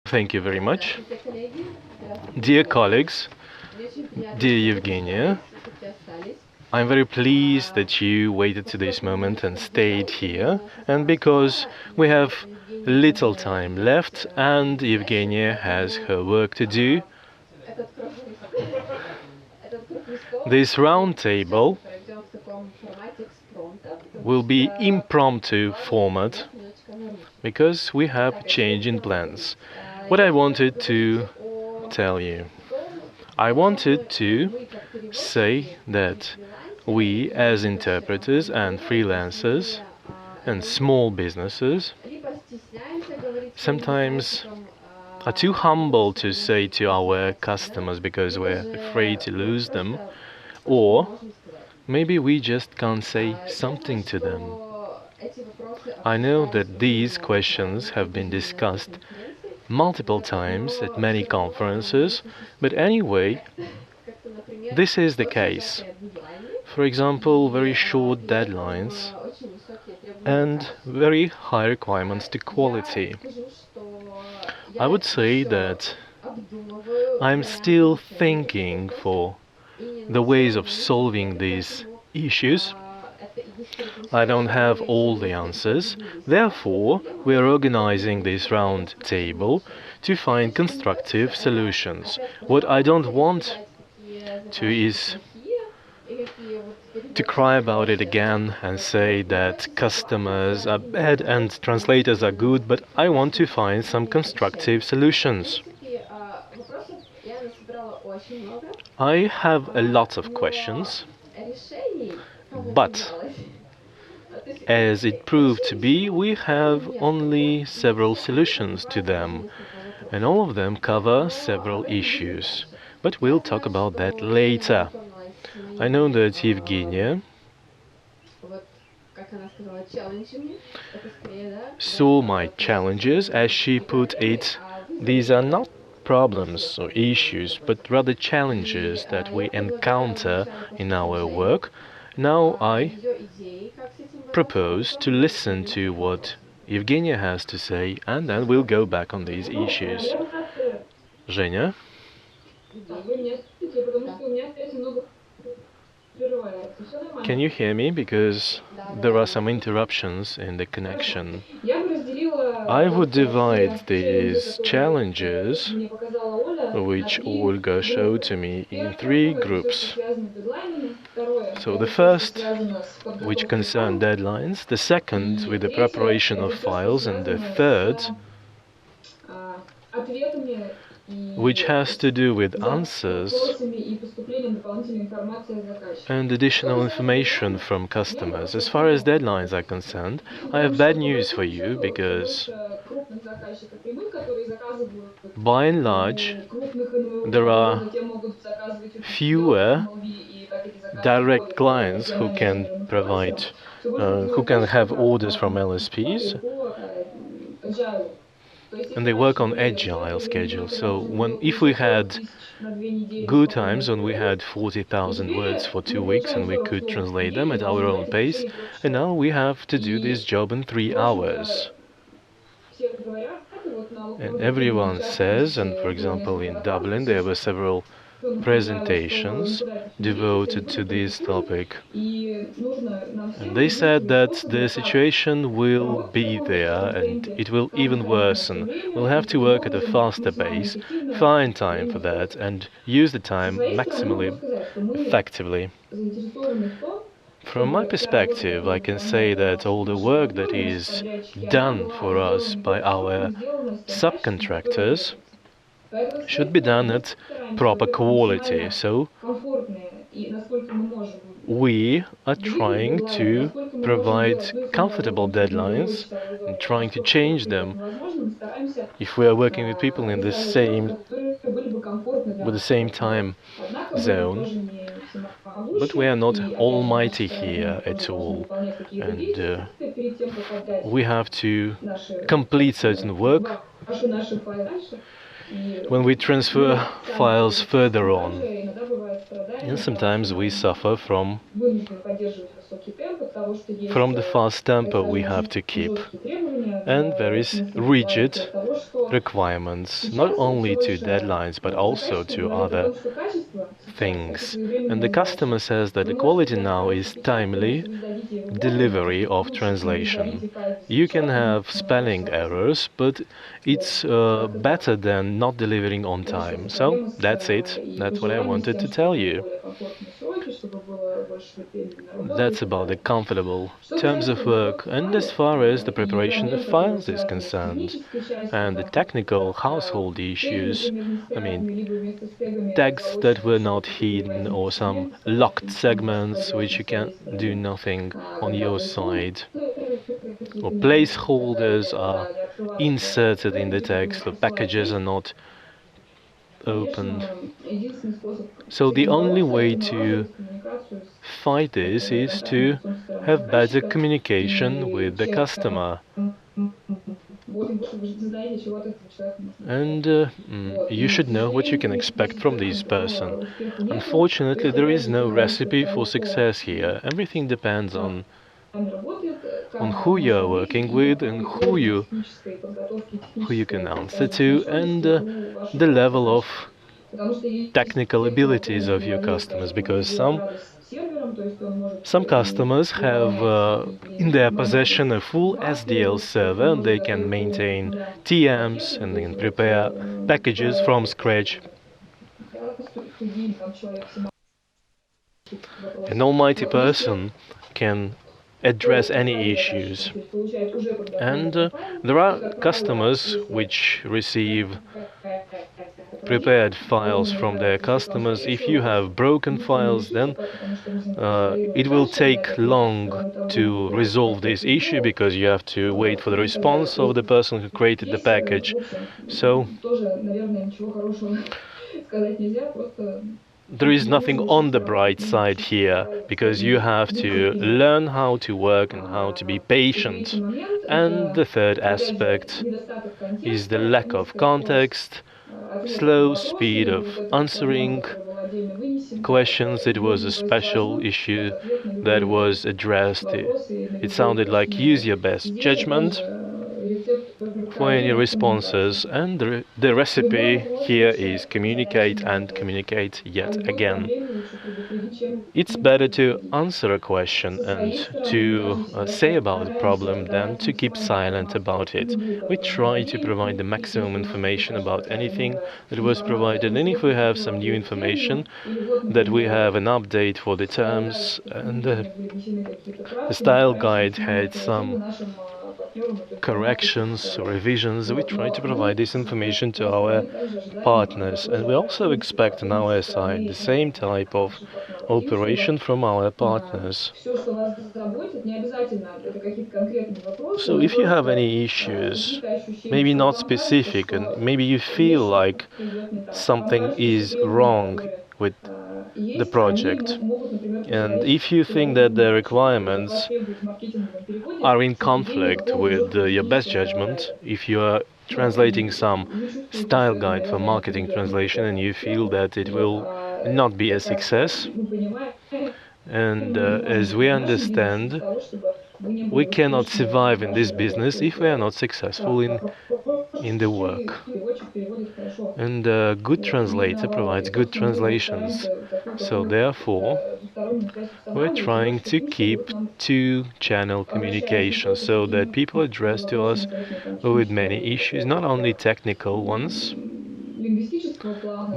Thank you very much. Dear colleagues, dear Evgenia, I'm very pleased that you waited to this moment and stayed here, and because we have little time left and Evgenia has her work to do, this round table will be impromptu format because we have change in plans. What I wanted to tell you. I wanted to say that we as interpreters and freelancers and small businesses sometimes are too humble to say to our customers because we're afraid to lose them, or maybe we just can't say something to them. I know that these questions have been discussed multiple times at many conferences, but anyway, this is the case. For example, very short deadlines and very high requirements to quality. I would say that I'm still thinking for the ways of solving these issues. I don't have all the answers, therefore we are organizing this round table to find constructive solutions. What I don't want to is to cry about it again and say that customers are bad and translators are good, but I want to find some constructive solutions. I have a lot of questions, but as it proved to be, we have only several solutions to them, and all of them cover several issues. But we'll talk about that later. I know that Evgenia saw my challenges, as she put it. These are not problems or issues, but rather challenges that we encounter in our work. Now I propose to listen to what Evgenia has to say, and then we'll go back on these issues. Zhenya? Can you hear me? Because there are some interruptions in the connection. I would divide these challenges, which Olga showed to me, in three groups. So the first, which concerned deadlines, the second with the preparation of files, and the third, which has to do with answers and additional information from customers. As far as deadlines are concerned, I have bad news for you because by and large there are fewer direct clients who can provide, who can have orders from LSPs, and they work on agile schedules. So if we had good times when we had 40,000 words for 2 weeks and we could translate them at our own pace, and now we have to do this job in 3 hours. And everyone says, and for example in Dublin there were several presentations devoted to this topic. And they said that the situation will be there and it will even worsen. We'll have to work at a faster pace, find time for that, and use the time maximally effectively. From my perspective, I can say that all the work that is done for us by our subcontractors should be done at proper quality. So we are trying to provide comfortable deadlines and trying to change them if we are working with people in the same time zone. But we are not almighty here at all, and we have to complete certain work when we transfer files further on. And sometimes we suffer from the fast tempo we have to keep. And there is rigid requirements, not only to deadlines but also to other things. And the customer says that the quality now is timely delivery of translation. You can have spelling errors, but it's better than not delivering on time. So that's it. That's what I wanted to tell you. That's about the comfortable terms of work. And as far as the preparation of files is concerned, and the technical household issues, I mean, tags that were not hidden or some locked segments which you can do nothing on your side, or placeholders are inserted in the text, or packages are not opened. So the only way to fight this is to have better communication with the customer. And you should know what you can expect from this person. Unfortunately, there is no recipe for success here. Everything depends on who you are working with and who you can answer to, and the level of technical abilities of your customers, because some customers have in their possession a full SDL server, and they can maintain TMs and they can prepare packages from scratch. An almighty person can address any issues. And there are customers which receive prepared files from their customers. If you have broken files, then it will take long to resolve this issue because you have to wait for the response of the person who created the package. So there is nothing on the bright side here, because you have to learn how to work and how to be patient. And the third aspect is the lack of context, slow speed of answering questions. It was a special issue that was addressed. It sounded like use your best judgment for any responses, and the recipe here is communicate and communicate yet again. It's better to answer a question and to say about the problem than to keep silent about it. We try to provide the maximum information about anything that was provided, and if we have some new information, that we have an update for the terms, and the style guide had some corrections or revisions, we try to provide this information to our partners. And we also expect on our side the same type of operation from our partners. So if you have any issues, maybe not specific, and maybe you feel like something is wrong with the project, and if you think that the requirements are in conflict with your best judgment, if you are translating some style guide for marketing translation and you feel that it will not be a success, and as we understand, we cannot survive in this business if we are not successful in the work. And a good translator provides good translations. So therefore, we're trying to keep two-channel communication so that people address to us with many issues, not only technical ones,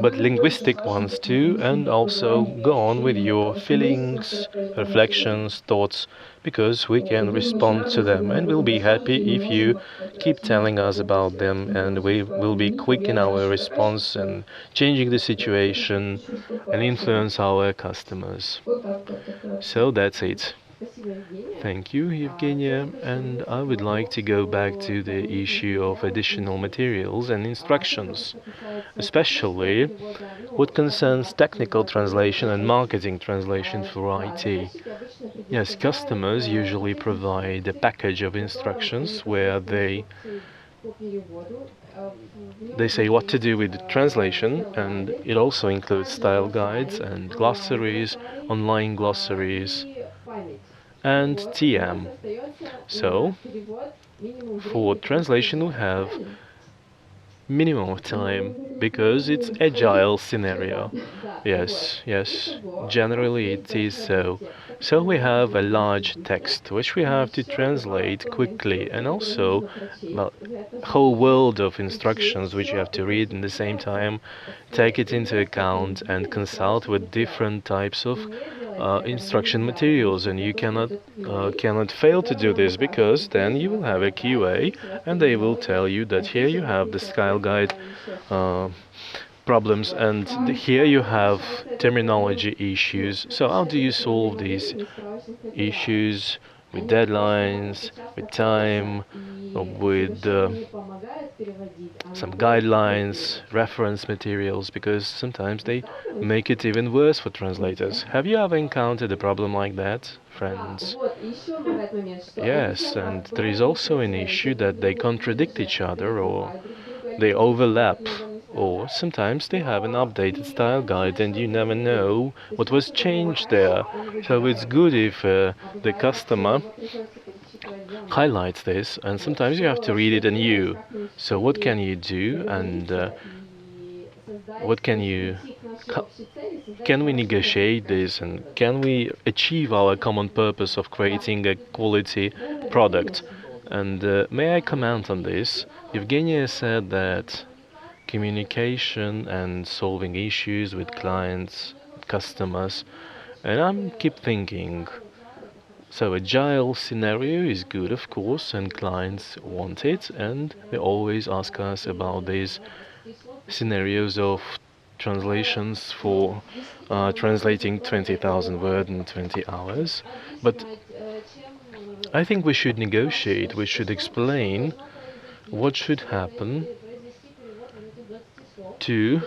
but linguistic ones too, and also go on with your feelings, reflections, thoughts, because we can respond to them, and we'll be happy if you keep telling us about them, and we will be quick in our response and changing the situation and influence our customers. So that's it. Thank you, Evgenia, and I would like to go back to the issue of additional materials and instructions, especially what concerns technical translation and marketing translation for IT. Yes, customers usually provide a package of instructions where they they say what to do with the translation, and it also includes style guides and glossaries, online glossaries, and TM. So, for translation, we have minimum of time because it's agile scenario. Yes, yes, generally it is so. So we have a large text which we have to translate quickly, and also well, whole world of instructions which you have to read in the same time, take it into account and consult with different types of instruction materials, and you cannot fail to do this, because then you will have a QA and they will tell you that here you have the style guide problems, and here you have terminology issues. So how do you solve these issues with deadlines, with time, with some guidelines, reference materials, because sometimes they make it even worse for translators. Have you ever encountered a problem like that, friends? Yes, and there is also an issue that they contradict each other, or they overlap, or sometimes they have an updated style guide and you never know what was changed there. So it's good if the customer highlights this, and sometimes you have to read it anew. So what can you do, and what can we negotiate this, and can we achieve our common purpose of creating a quality product? And may I comment on this? Evgenia said that communication and solving issues with clients, customers, and I keep thinking, so agile scenario is good, of course, and clients want it, and they always ask us about these scenarios of translations for translating 20,000 words in 20 hours. But I think we should negotiate, we should explain what should happen to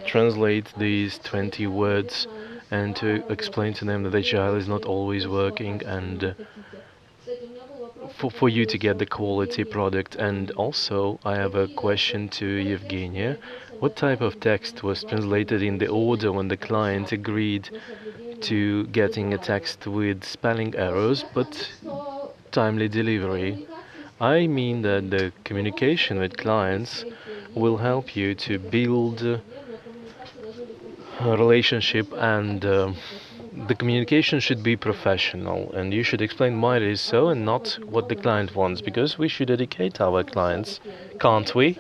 translate these 20 words, and to explain to them that agile is not always working, and for you to get the quality product. And also, I have a question to Evgenia. What type of text was translated in the order when the client agreed to getting a text with spelling errors but timely delivery? I mean that the communication with clients will help you to build a relationship, and the communication should be professional, and you should explain why it is so and not what the client wants, because we should educate our clients, can't we?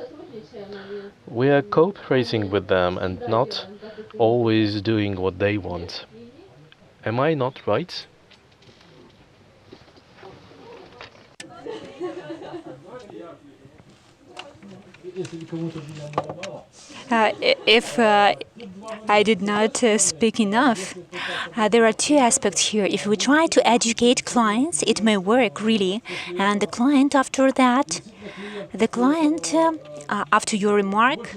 We are cooperating with them and not always doing what they want. Am I not right? If I did not speak enough, there are two aspects here. If we try to educate clients, it may work really, and the client after that, after your remark,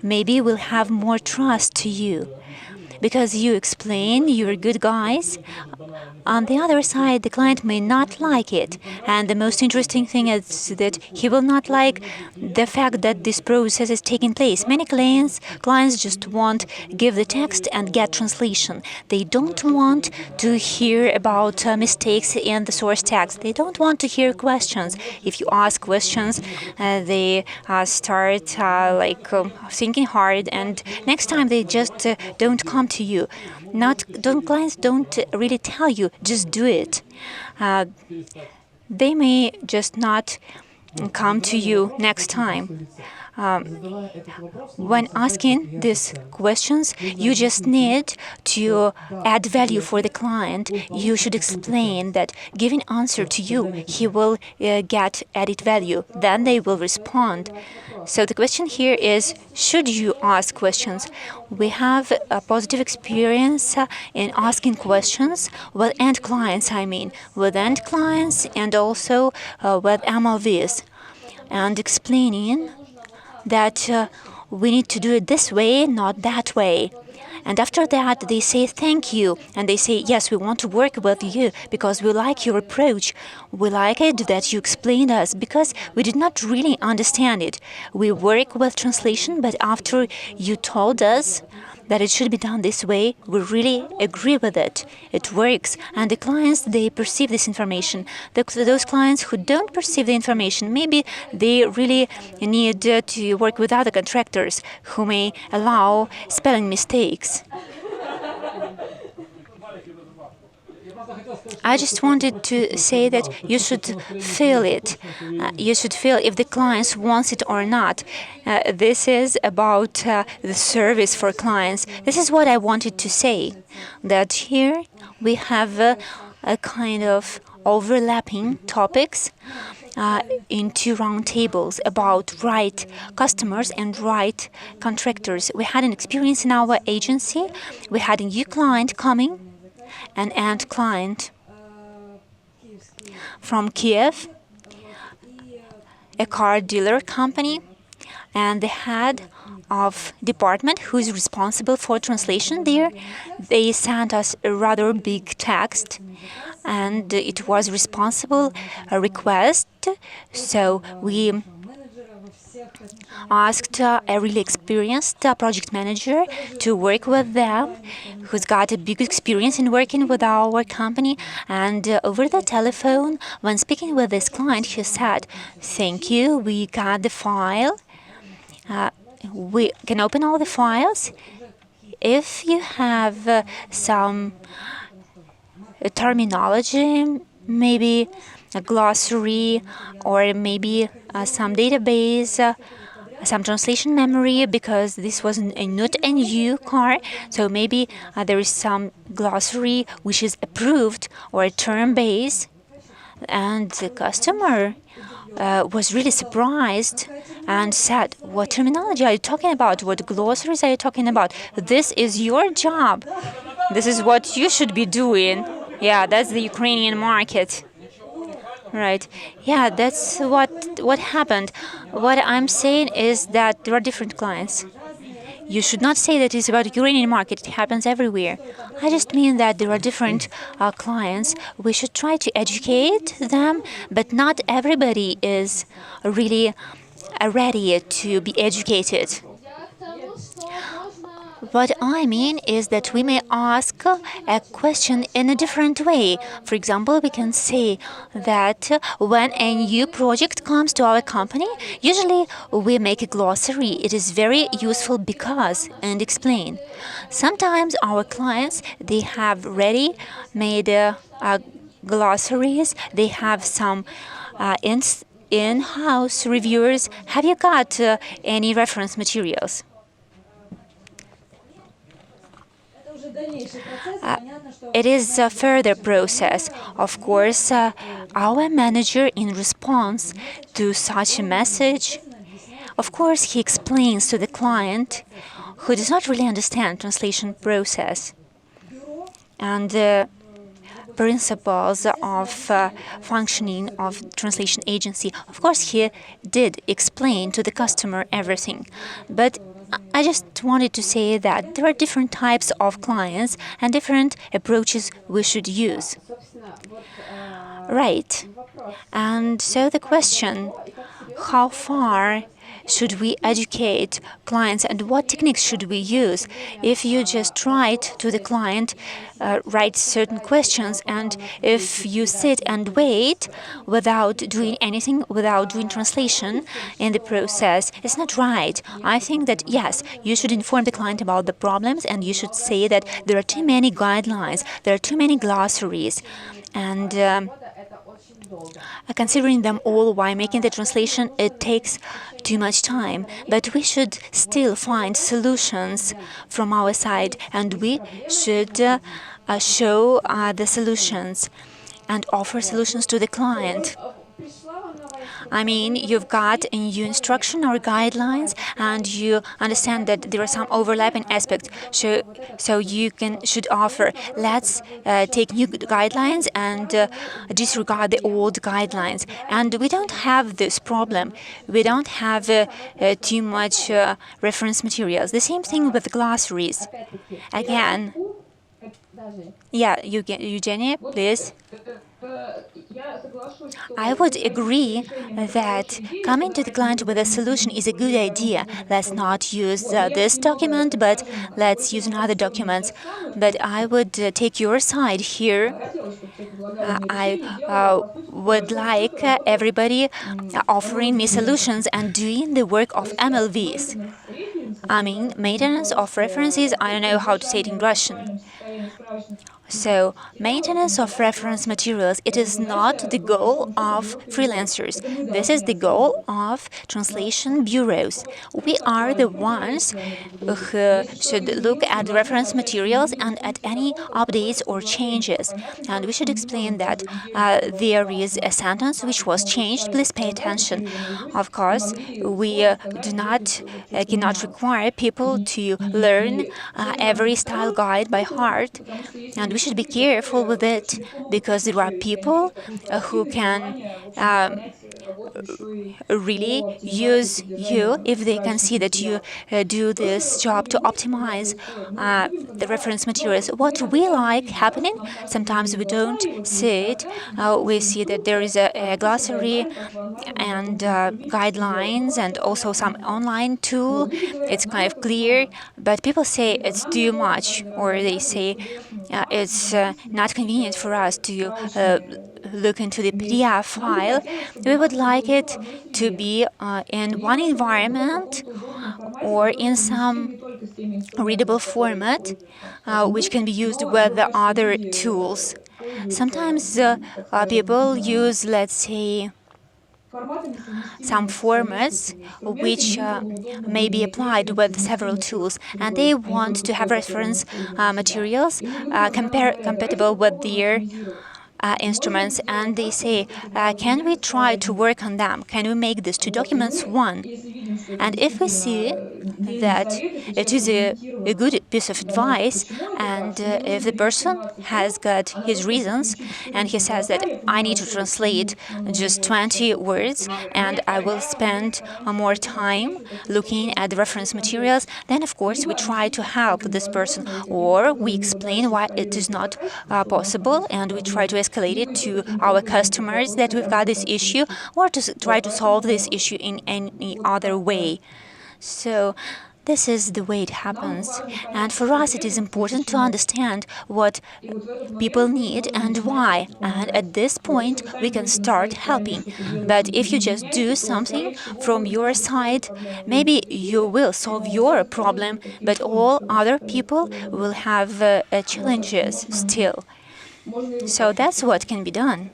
maybe will have more trust to you, because you explain you're good guys. On the other side, the client may not like it, and the most interesting thing is that he will not like the fact that this process is taking place. Many clients just want give the text and get translation. They don't want to hear about mistakes in the source text. They don't want to hear questions. If you ask questions, they start thinking hard, and next time they just don't come to you. Clients don't really tell you, just do it. They may just not come to you next time. When asking these questions, you just need to add value for the client. You should explain that giving answer to you, he will get added value. Then they will respond. So the question here is, should you ask questions? We have a positive experience in asking questions with end clients, with end clients and also with MLVs, and explaining that we need to do it this way, not that way. And after that, they say thank you. And they say, yes, we want to work with you because we like your approach. We like it that you explained us because we did not really understand it. We work with translation, but after you told us that it should be done this way, we really agree with it. It works. And the clients, they perceive this information. Those clients who don't perceive the information, maybe they really need to work with other contractors who may allow spelling mistakes. I just wanted to say that you should feel it. You should feel if the clients wants it or not. This is about the service for clients. This is what I wanted to say. That here we have a kind of overlapping topics in two round tables about right customers and right contractors. We had an experience in our agency. We had a new client coming, an end client from Kiev, a car dealer company, and the head of department who is responsible for translation there, they sent us a rather big text, and it was responsible a request. So we asked a really experienced project manager to work with them, who's got a big experience in working with our company. And over the telephone, when speaking with this client, he said, "Thank you, we got the file. We can open all the files. If you have some terminology, maybe a glossary, or maybe some database, some translation memory, because this was not a new car, so maybe there is some glossary which is approved or a term base." And the customer was really surprised and said, "What terminology are you talking about? What glossaries are you talking about? This is your job. This is what you should be doing." Yeah, that's the Ukrainian market. Right. Yeah, that's what happened. What I'm saying is that there are different clients. You should not say that it's about the Ukrainian market. It happens everywhere. I just mean that there are different clients. We should try to educate them, but not everybody is really ready to be educated. What I mean is that we may ask a question in a different way. For example, we can say that when a new project comes to our company, usually we make a glossary. It is very useful because, and explain. Sometimes our clients, they have ready made glossaries. They have some in-house reviewers. Have you got any reference materials? It is a further process. Of course, our manager, in response to such a message, of course, he explains to the client who does not really understand translation process and the principles of functioning of translation agency. Of course, he did explain to the customer everything, but I just wanted to say that there are different types of clients and different approaches we should use. Right. And so the question, how far should we educate clients and what techniques should we use? If you just write to the client, write certain questions, and if you sit and wait without doing anything, without doing translation in the process, it's not right. I think that, yes, you should inform the client about the problems, and you should say that there are too many guidelines, there are too many glossaries, and considering them all while making the translation, it takes too much time. But we should still find solutions from our side, and we should show the solutions and offer solutions to the client. I mean, you've got a new instruction or guidelines, and you understand that there are some overlapping aspects. So you should offer, let's take new guidelines and disregard the old guidelines. And we don't have this problem. We don't have too much reference materials. The same thing with glossaries. Again, yeah, Eugenia, please. I would agree that coming to the client with a solution is a good idea. Let's not use this document, but let's use another document. But I would take your side here. I would like everybody offering me solutions and doing the work of MLVs. I mean, maintenance of references, I don't know how to say it in Russian. So, maintenance of reference materials, it is not the goal of freelancers. This is the goal of translation bureaus. We are the ones who should look at reference materials and at any updates or changes. And we should explain that there is a sentence which was changed. Please pay attention. Of course, we cannot require people to learn every style guide by heart. And we should be careful with it, because there are people who can really use you if they can see that you do this job to optimize the reference materials. What we like happening, sometimes we don't see it. We see that there is a glossary and guidelines and also some online tool. It's kind of clear, but people say it's too much, or they say it's not convenient for us to look into the PDF file. We would like it to be in one environment or in some readable format, which can be used with the other tools. Sometimes people use, let's say, some formats which may be applied with several tools, and they want to have reference materials compatible with their instruments, and they say, can we try to work on them? Can we make these two documents one? And if we see that it is a good piece of advice, and if the person has got his reasons and he says that I need to translate just 20 words and I will spend more time looking at the reference materials, then of course we try to help this person, or we explain why it is not possible, and we try to escalate it to our customers that we've got this issue, or to try to solve this issue in any other way. So this is the way it happens. And for us, it is important to understand what people need and why. And at this point, we can start helping. But if you just do something from your side, maybe you will solve your problem, but all other people will have challenges still. So that's what can be done.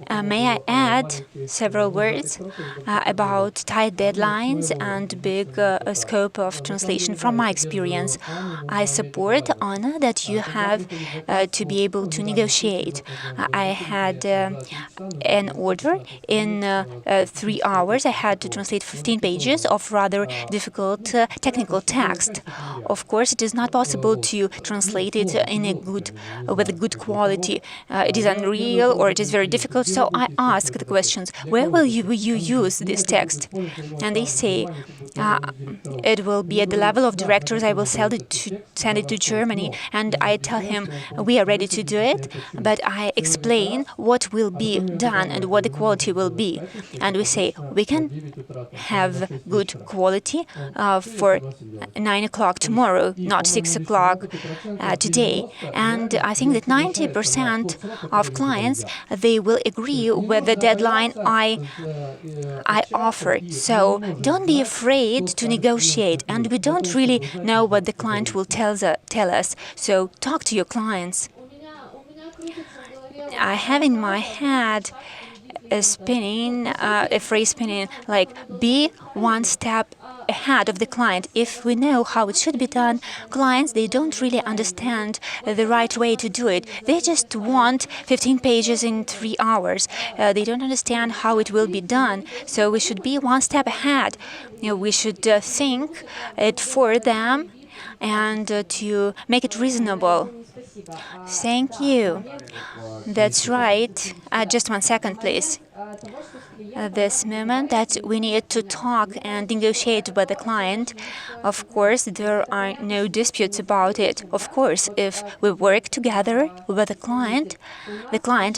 May I add several words about tight deadlines and big scope of translation from my experience? I support, Anna, that you have to be able to negotiate. I had an order in 3 hours. I had to translate 15 pages of rather difficult technical text. Of course, it is not possible to translate it with a good quality. It is unreal, or it is very difficult. So I ask the questions, where will you use this text? And they say, it will be at the level of directors. I will send it to Germany. And I tell him, we are ready to do it, but I explain what will be done and what the quality will be. And we say, we can have good quality for 9 o'clock tomorrow, not 6 o'clock today. And I think that 90% of clients, they will agree with the deadline I offer. So don't be afraid to negotiate. And we don't really know what the client will tell us. So talk to your clients. I have in my head a phrase spinning like be one step ahead of the client. If we know how it should be done, clients, they don't really understand the right way to do it. They just want 15 pages in 3 hours. They don't understand how it will be done. So we should be one step ahead. We should think it for them and to make it reasonable. Thank you. That's right. Just 1 second, please. This moment that we need to talk and negotiate with the client, of course, there are no disputes about it. Of course, if we work together with the client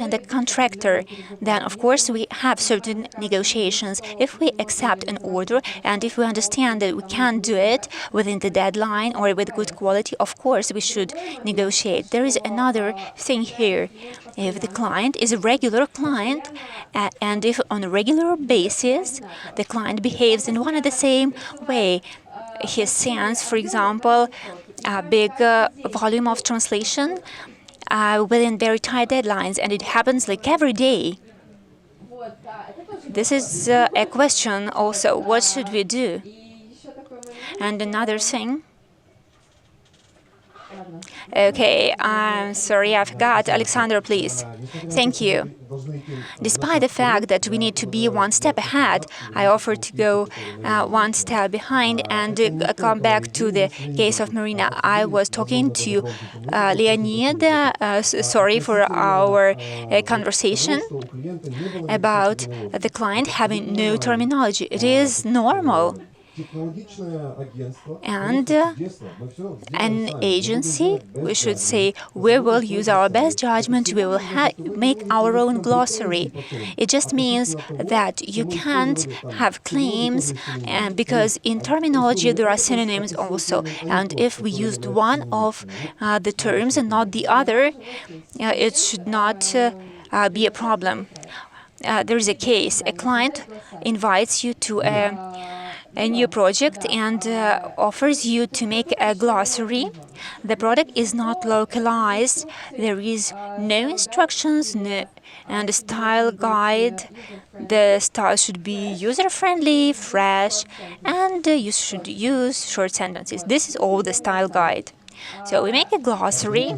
and the contractor, then of course we have certain negotiations. If we accept an order and if we understand that we can do it within the deadline or with good quality, of course we should negotiate. There is another thing here. If the client is a regular client, and if on a regular basis the client behaves in one and the same way, he sends, for example, a big volume of translation within very tight deadlines, and it happens like every day. This is a question also. What should we do? And another thing. Okay, I'm sorry, I forgot. Alexander, please. Thank you. Despite the fact that we need to be one step ahead, I offered to go one step behind and come back to the case of Marina. I was talking to Leonid, sorry for our conversation about the client having no terminology. It is normal. And an agency, we should say, we will use our best judgment, we will make our own glossary. It just means that you can't have claims, and because in terminology there are synonyms also. And if we used one of the terms and not the other, it should not be a problem. There is a case. A client invites you to a new project and offers you to make a glossary. The product is not localized. There is no instructions and a style guide. The style should be user-friendly, fresh, and you should use short sentences. This is all the style guide. So we make a glossary.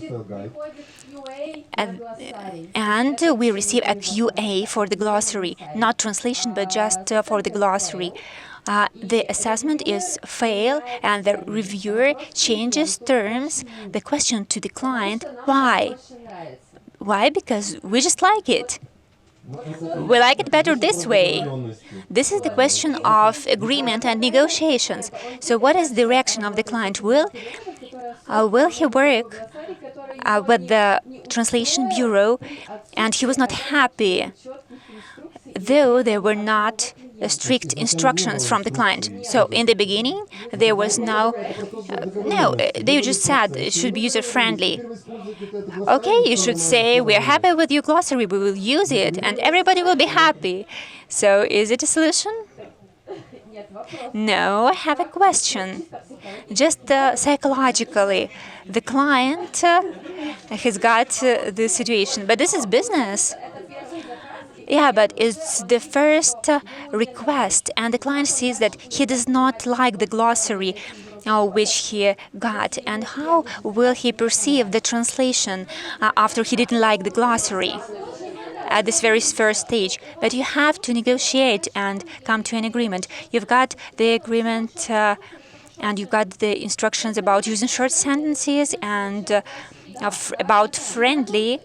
And we receive a QA for the glossary, not translation, but just for the glossary. The assessment is fail, and the reviewer changes terms. The question to the client, why? Why? Because we just like it. We like it better this way. This is the question of agreement and negotiations. So what is the reaction of the client? Will he work with the translation bureau? And he was not happy, though there were not strict instructions from the client. So in the beginning, there was no, they just said it should be user-friendly. Okay, you should say, we're happy with your glossary, we will use it, and everybody will be happy. So is it a solution? No, I have a question. Just psychologically, the client has got the situation, but this is business. Yeah, but it's the first request, and the client sees that he does not like the glossary which he got, and how will he perceive the translation after he didn't like the glossary at this very first stage? But you have to negotiate and come to an agreement. You've got the agreement and you've got the instructions about using short sentences and about friendly.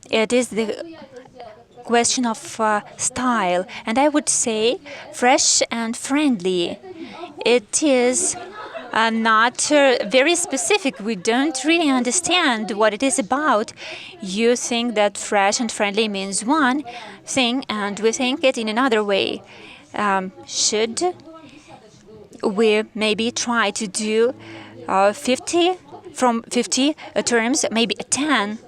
It is the question of style, and I would say fresh and friendly. It is not very specific. We don't really understand what it is about. You think that fresh and friendly means one thing, and we think it in another way. Should we maybe try to do 50 terms, maybe 10?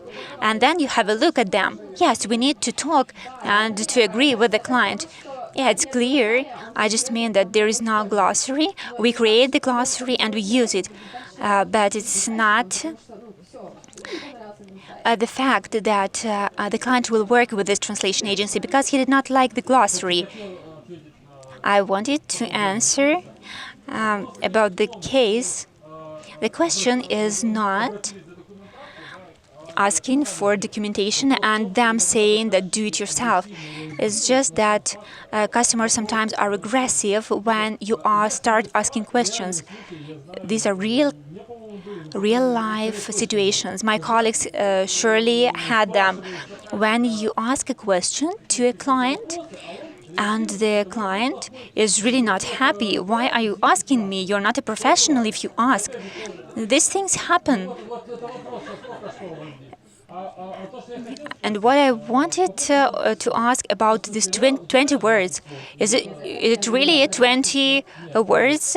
And then you have a look at them. Yes, we need to talk and to agree with the client. Yeah, it's clear. I just mean that there is no glossary. We create the glossary and we use it. But it's not the fact that the client will work with this translation agency because he did not like the glossary. I wanted to answer about the case. The question is not asking for documentation and them saying that do it yourself. It's just that customers sometimes are aggressive when you start asking questions. These are real life situations. My colleagues surely had them. When you ask a question to a client and the client is really not happy, why are you asking me? You're not a professional if you ask. These things happen. And what I wanted to ask about these 20 words, is it really 20 words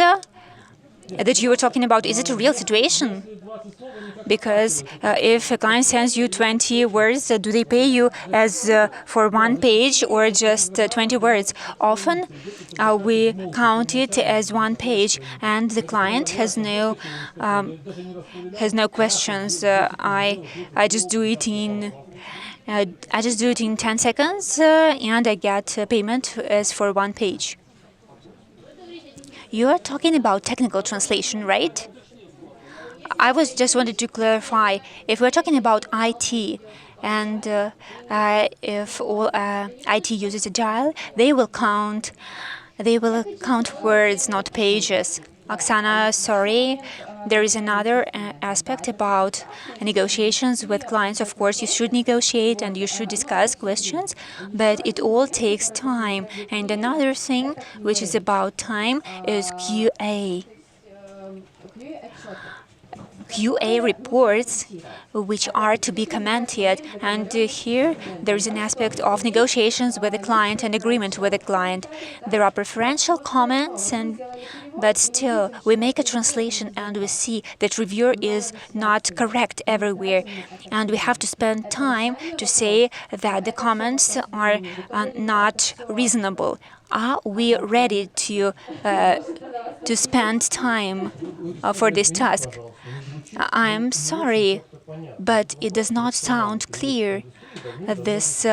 that you were talking about? Is it a real situation? Because if a client sends you 20 words, do they pay you as for one page or just 20 words? Often we count it as one page, and the client has no questions. I just do it in 10 seconds, and I get payment as for one page. You are talking about technical translation, right? I was just wanted to clarify, if we're talking about IT, and if all IT uses Agile, they will count words, not pages. Oksana, sorry. There is another aspect about negotiations with clients. Of course, you should negotiate and you should discuss questions, but it all takes time. And another thing which is about time is QA. QA reports which are to be commented, and here there is an aspect of negotiations with the client and agreement with the client. There are preferential comments, but still we make a translation and we see that reviewer is not correct everywhere, and we have to spend time to say that the comments are not reasonable. Are we ready to spend time for this task? I'm sorry, but it does not sound clear. This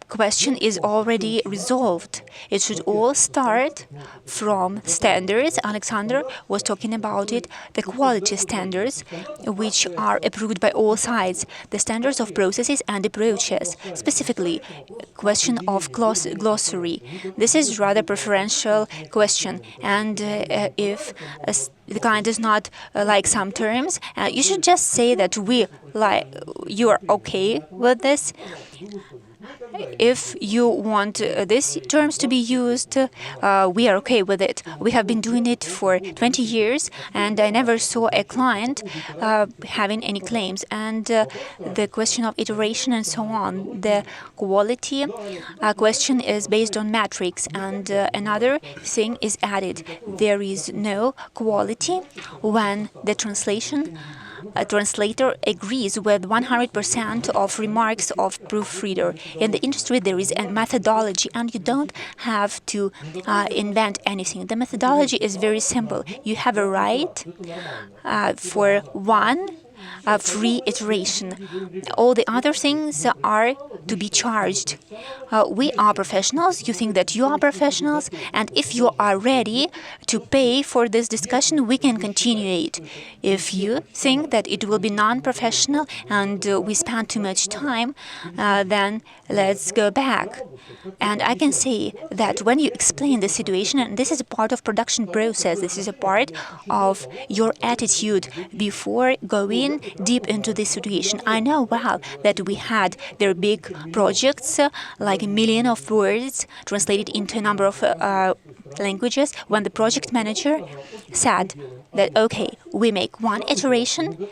question is already resolved. It should all start from standards. Alexander was talking about it, the quality standards, which are approved by all sides, the standards of processes and approaches, specifically question of glossary. This is rather preferential question, and if the client does not like some terms, you should just say that you are okay with this. If you want these terms to be used, we are okay with it. We have been doing it for 20 years, and I never saw a client having any claims. And the question of iteration and so on, the quality question is based on metrics, and another thing is added. There is no quality when the translator agrees with 100% of remarks of proofreader. In the industry, there is a methodology, and you don't have to invent anything. The methodology is very simple. You have a right for one free iteration. All the other things are to be charged. We are professionals. You think that you are professionals, and if you are ready to pay for this discussion, we can continue it. If you think that it will be non-professional and we spend too much time, then let's go back. And I can say that when you explain the situation, and this is a part of production process, this is a part of your attitude before going deep into this situation. I know well that we had very big projects, like 1 million of words translated into a number of languages, when the project manager said that, okay, we make one iteration,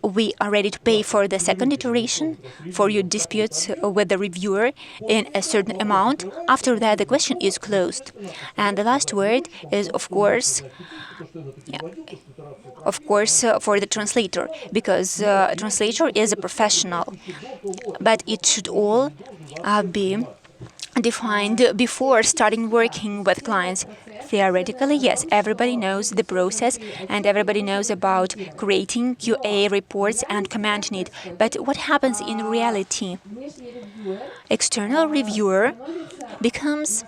we are ready to pay for the second iteration, for your disputes with the reviewer in a certain amount. After that, the question is closed. And the last word is, of course, for the translator, because translator is a professional, but it should all be defined before starting working with clients. Theoretically, yes, everybody knows the process and everybody knows about creating QA reports and commenting it. But what happens in reality? External reviewer becomes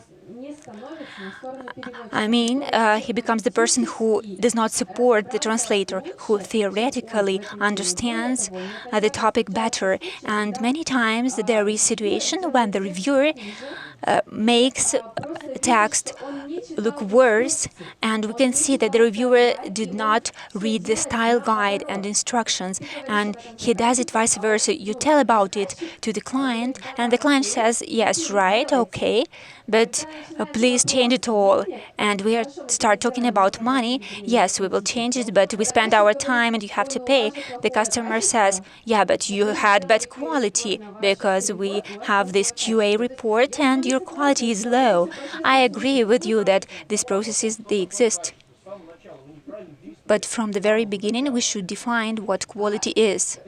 he becomes the person who does not support the translator, who theoretically understands the topic better. And many times there is a situation when the reviewer makes text look worse, and we can see that the reviewer did not read the style guide and instructions, and he does it vice versa. You tell about it to the client, and the client says, yes, right, okay, but please change it all. And we start talking about money. Yes, we will change it, but we spend our time and you have to pay. The customer says, yeah, but you had bad quality because we have this QA report and your quality is low. I agree with you that these processes, they exist. But from the very beginning, we should define what quality is.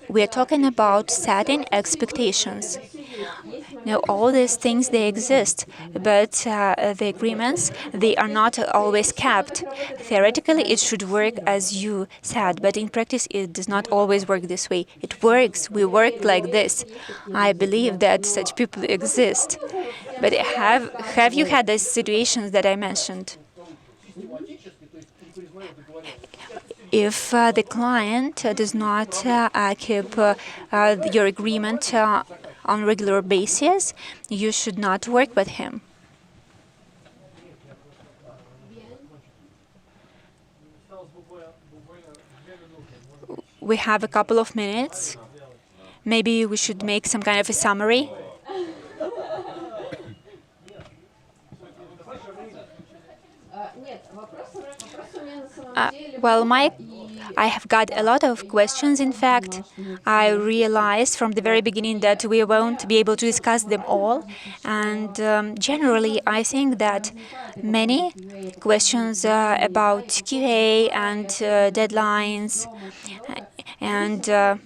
We are talking about setting expectations. Now, all these things, they exist, but the agreements, they are not always kept. Theoretically, it should work as you said, but in practice, it does not always work this way. It works. We work like this. I believe that such people exist. But have you had these situations that I mentioned? If the client does not keep your agreement on a regular basis, you should not work with him. We have a couple of minutes. Maybe we should make some kind of a summary. Well, I have got a lot of questions. In fact, I realized from the very beginning that we won't be able to discuss them all. And generally, I think that many questions about QA and deadlines and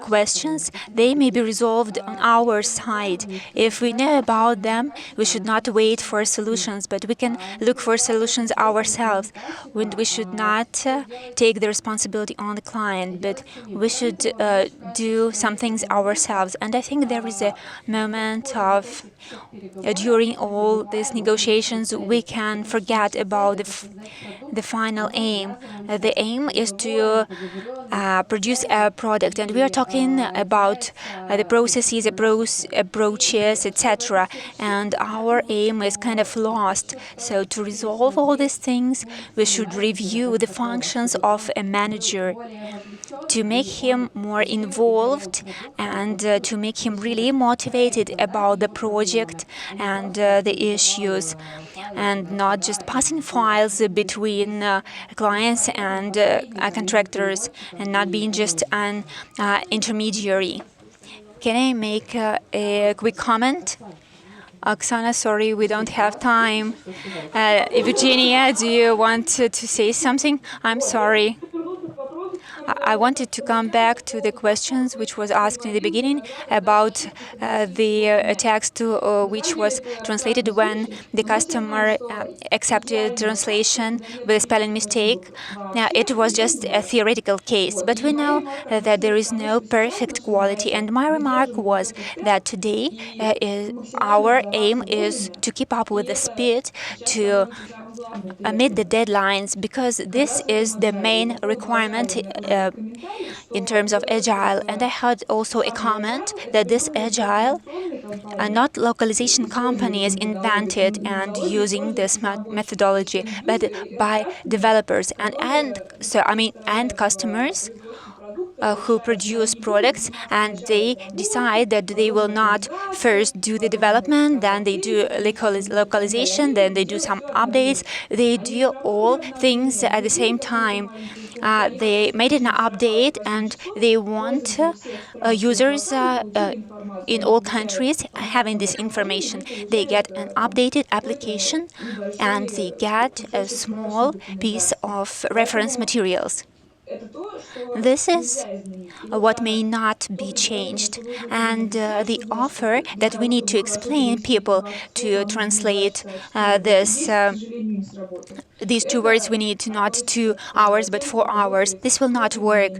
questions, they may be resolved on our side. If we know about them, we should not wait for solutions, but we can look for solutions ourselves. We should not take the responsibility on the client, but we should do some things ourselves. And I think there is a moment of, during all these negotiations, we can forget about the final aim. The aim is to produce a product, and we are talking about the processes, approaches, etc. And our aim is kind of lost. So to resolve all these things, we should review the functions of a manager to make him more involved and to make him really motivated about the project and the issues, and not just passing files between clients and contractors, and not being just an intermediary. Can I make a quick comment? Oksana, sorry, we don't have time. Evgenia, do you want to say something? I'm sorry. I wanted to come back to the questions which was asked in the beginning about the text which was translated when the customer accepted translation with a spelling mistake. Now, it was just a theoretical case, but we know that there is no perfect quality. And my remark was that today our aim is to keep up with the speed, to meet the deadlines, because this is the main requirement in terms of agile. And I had also a comment that this agile not localization companies invented and using this methodology, but by developers and customers who produce products, and they decide that they will not first do the development, then they do localization, then they do some updates. They do all things at the same time. They made an update, and they want users in all countries having this information. They get an updated application, and they get a small piece of reference materials. This is what may not be changed, and the offer that we need to explain people to translate these two words we need not 2 hours but 4 hours. This will not work.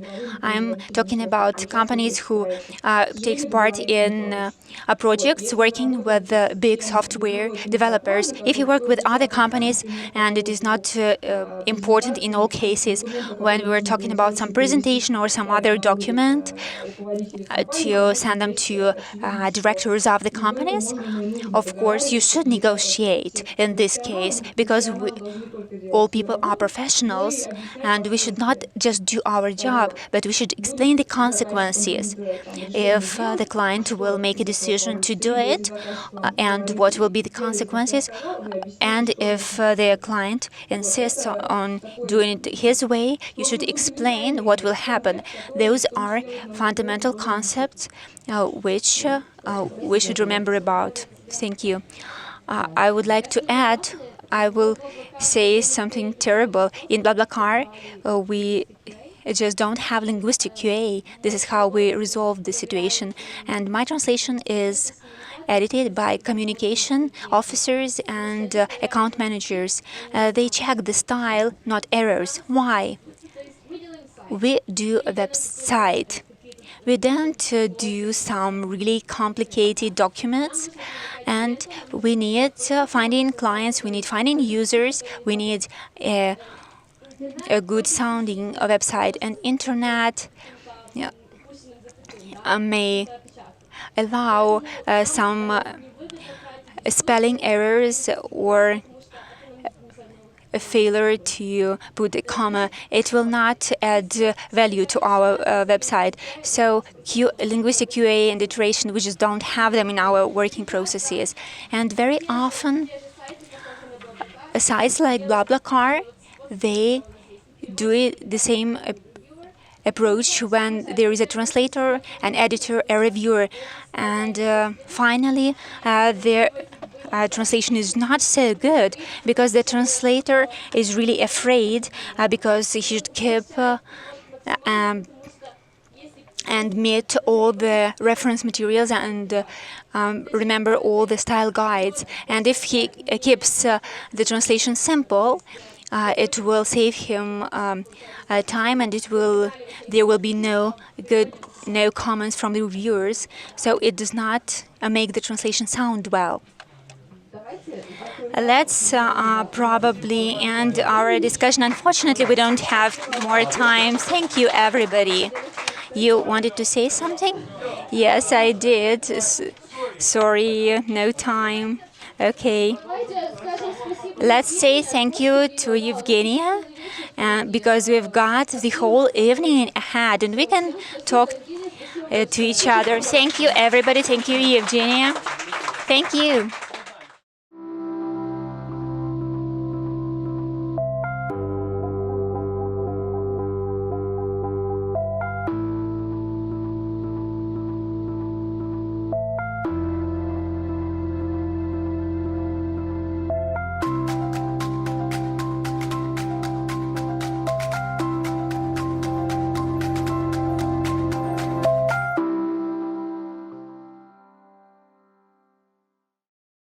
I'm talking about companies who takes part in projects working with big software developers. If you work with other companies, and it is not important in all cases, when we're talking about some presentation or some other document, to send them to directors of the companies, of course, you should negotiate in this case, because all people are professionals, and we should not just do our job, but we should explain the consequences if the client will make a decision to do it, and what will be the consequences. And if the client insists on doing it his way, you should explain what will happen. Those are fundamental concepts which we should remember about. Thank you. I would like to add, I will say something terrible. In BlaBlaCar, we just don't have linguistic QA. This is how we resolve the situation. And my translation is edited by communication officers and account managers. They check the style, not errors. Why? We do a website. We don't do some really complicated documents, and we need finding clients, we need finding users, we need a good sounding website. And internet may allow some spelling errors or a failure to put a comma. It will not add value to our website. So linguistic QA and iteration, we just don't have them in our working processes. And very often, sites like BlaBlaCar, they do it the same approach when there is a translator, an editor, a reviewer, and finally their translation is not so good because the translator is really afraid because he should keep and meet all the reference materials and remember all the style guides. And if he keeps the translation simple, it will save him time, and there will be no comments from the reviewers. So it does not make the translation sound well. Let's probably end our discussion. Unfortunately, we don't have more time. Thank you, everybody. You wanted to say something? Yes, I did. Sorry, no time. Okay. Let's say thank you to Evgenia, because we've got the whole evening ahead, and we can talk to each other. Thank you, everybody. Thank you, Evgenia. Thank you.